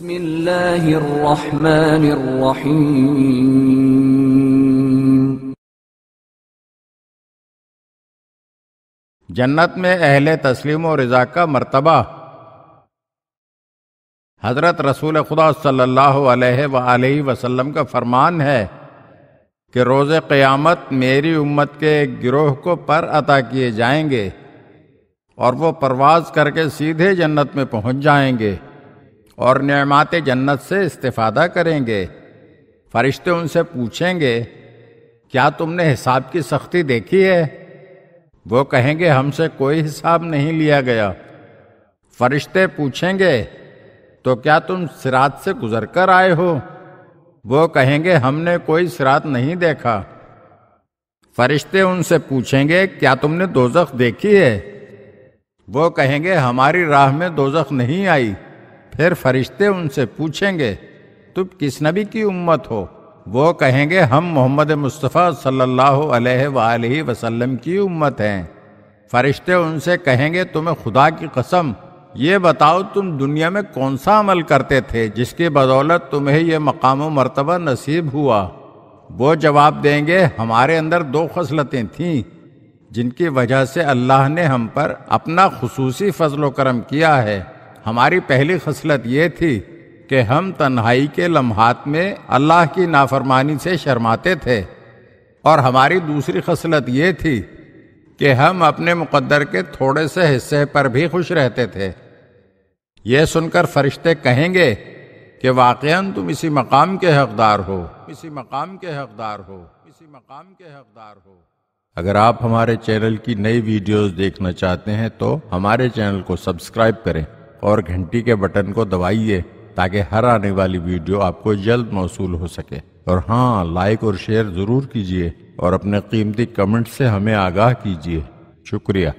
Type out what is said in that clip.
بسم اللہ الرحمن الرحیم۔ جنت میں اہل تسلیم و رضا کا مرتبہ۔ حضرت رسول خدا صلی اللہ علیہ وآلہ وسلم کا فرمان ہے کہ روز قیامت میری امت کے ایک گروہ کو پر عطا کیے جائیں گے اور وہ پرواز کر کے سیدھے جنت میں پہنچ جائیں گے اور نعمات جنت سے استفادہ کریں گے۔ فرشتے ان سے پوچھیں گے کیا تم نے حساب کی سختی دیکھی ہے؟ وہ کہیں گے ہم سے کوئی حساب نہیں لیا گیا۔ فرشتے پوچھیں گے تو کیا تم صراط سے گزر کر آئے ہو؟ وہ کہیں گے ہم نے کوئی صراط نہیں دیکھا۔ فرشتے ان سے پوچھیں گے کیا تم نے دوزخ دیکھی ہے؟ وہ کہیں گے ہماری راہ میں دوزخ نہیں آئی۔ پھر فرشتے ان سے پوچھیں گے تم کس نبی کی امت ہو؟ وہ کہیں گے ہم محمد مصطفیٰ صلی اللہ علیہ وآلہ وسلم کی امت ہیں۔ فرشتے ان سے کہیں گے تمہیں خدا کی قسم یہ بتاؤ تم دنیا میں کون سا عمل کرتے تھے جس کی بدولت تمہیں یہ مقام و مرتبہ نصیب ہوا؟ وہ جواب دیں گے ہمارے اندر 2 خصلتیں تھیں جن کی وجہ سے اللہ نے ہم پر اپنا خصوصی فضل و کرم کیا ہے۔ ہماری پہلی خصلت یہ تھی کہ ہم تنہائی کے لمحات میں اللہ کی نافرمانی سے شرماتے تھے، اور ہماری دوسری خصلت یہ تھی کہ ہم اپنے مقدر کے تھوڑے سے حصے پر بھی خوش رہتے تھے۔ یہ سن کر فرشتے کہیں گے کہ واقعاً تم اسی مقام کے حقدار ہو، اسی مقام کے حقدار ہو، اسی مقام کے حقدار ہو۔ اگر آپ ہمارے چینل کی نئی ویڈیوز دیکھنا چاہتے ہیں تو ہمارے چینل کو سبسکرائب کریں اور گھنٹی کے بٹن کو دبائیے تاکہ ہر آنے والی ویڈیو آپ کو جلد موصول ہو سکے۔ اور ہاں، لائک اور شیئر ضرور کیجیے اور اپنے قیمتی کمنٹ سے ہمیں آگاہ کیجیے۔ شکریہ۔